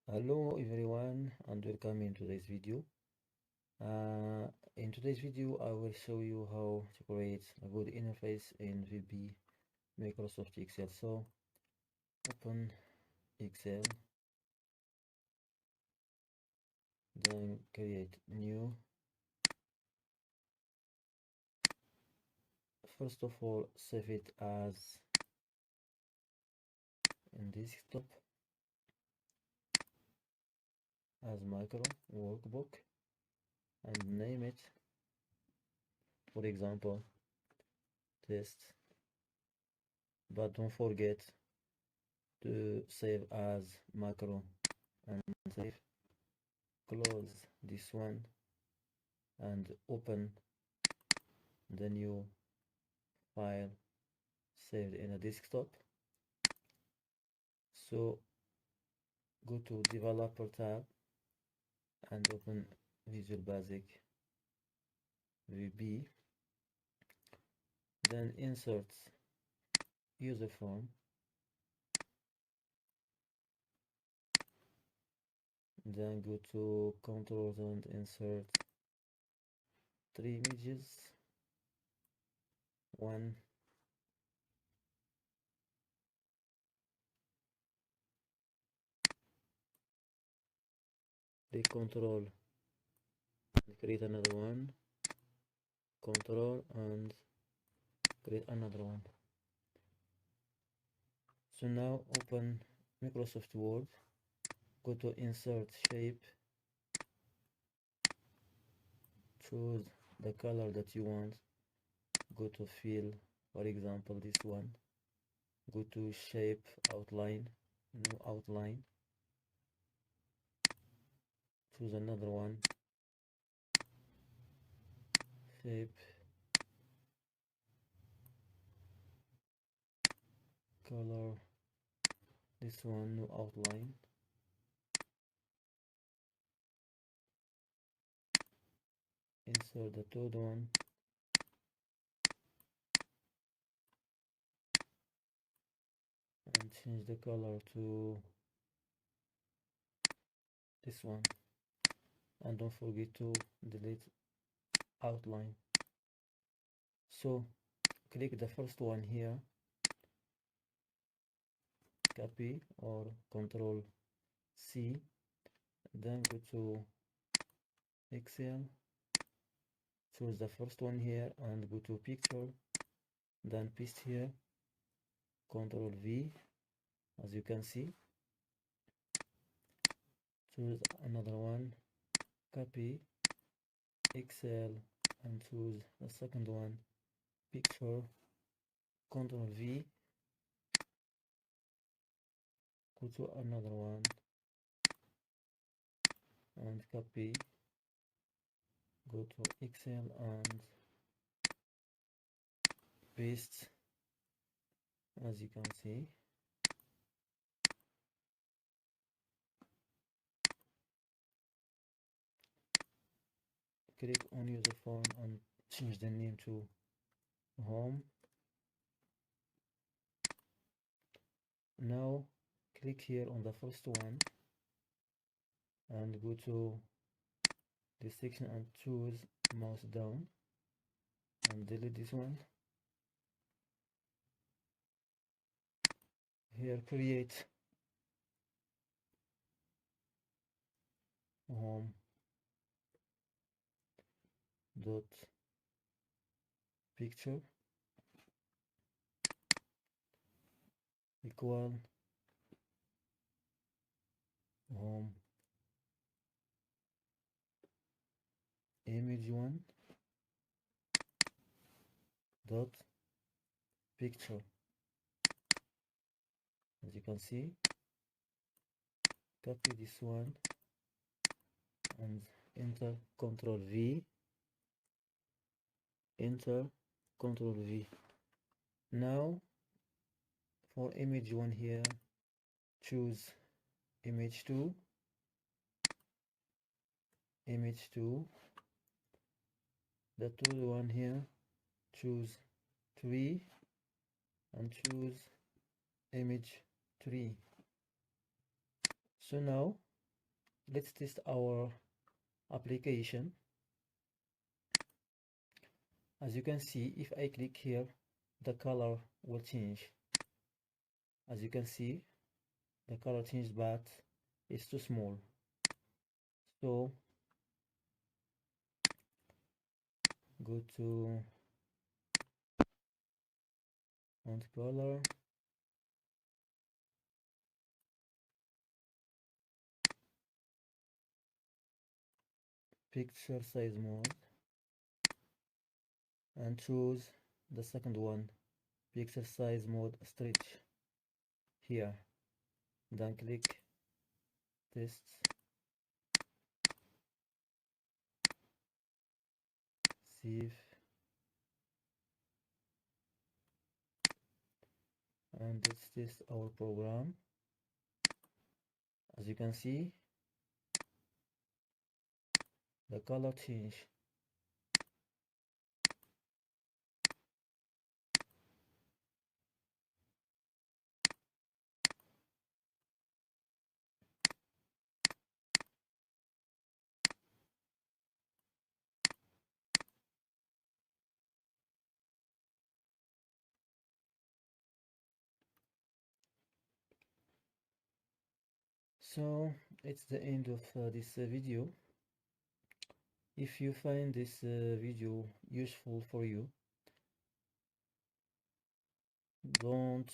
Hello everyone and welcome in today's video. In today's video I will show you how to create a good interface in VB Microsoft Excel. So open Excel, then create new. First of all, save it as in desktop as micro workbook and name it, for example, test, but don't forget to save as macro and save. Close this one and open the new file saved in a desktop. So go to developer tab and open Visual Basic VB, then insert user form, then go to controls and insert 3 images, one click control and create another one, control and create another one. So now open Microsoft Word, go to insert shape, choose the color that you want, go to fill, for example this one, go to shape, outline, new outline, choose another one, shape, color, this one, new outline, insert the third one, and change the color to this one, and don't forget to delete outline. So click the first one here, copy or control C, then go to Excel, choose the first one here and go to picture, then paste here, control V, as you can see, choose another one, copy, Excel, and choose the second one, picture, control V, go to another one and copy, go to Excel and paste, as you can see. Click on user form and change the name to home. Now click here on the first one and go to this section and choose mouse down and delete this one. Here create home dot picture equal home image one dot picture. As you can see, copy this one and enter Ctrl V, enter Ctrl V. Now for image one here, choose image 2, image 2, the third one here, choose 3 and choose image 3. So now let's test our application. As you can see, if I click here, the color will change. As you can see, the color changed, but it's too small. So go to font color, picture size mode, and choose the second one, picture size mode stretch here. Then click test, save, and let's test our program. As you can see, the color change. So it's the end of this video. If you find this video useful for you, don't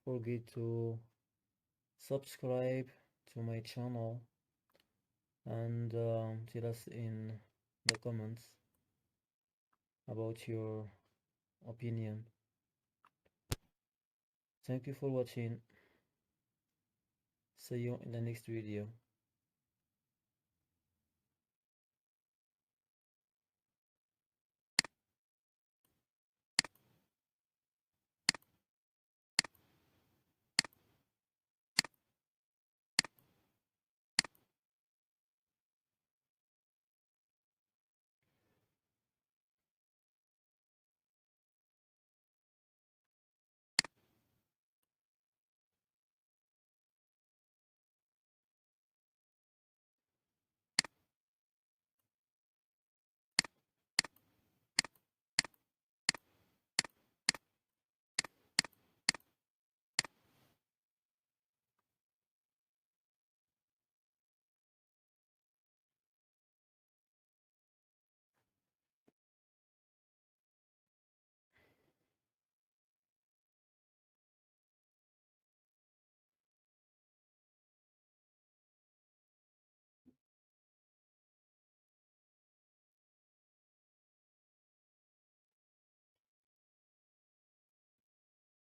forget to subscribe to my channel and tell us in the comments about your opinion. Thank you for watching. See you in the next video.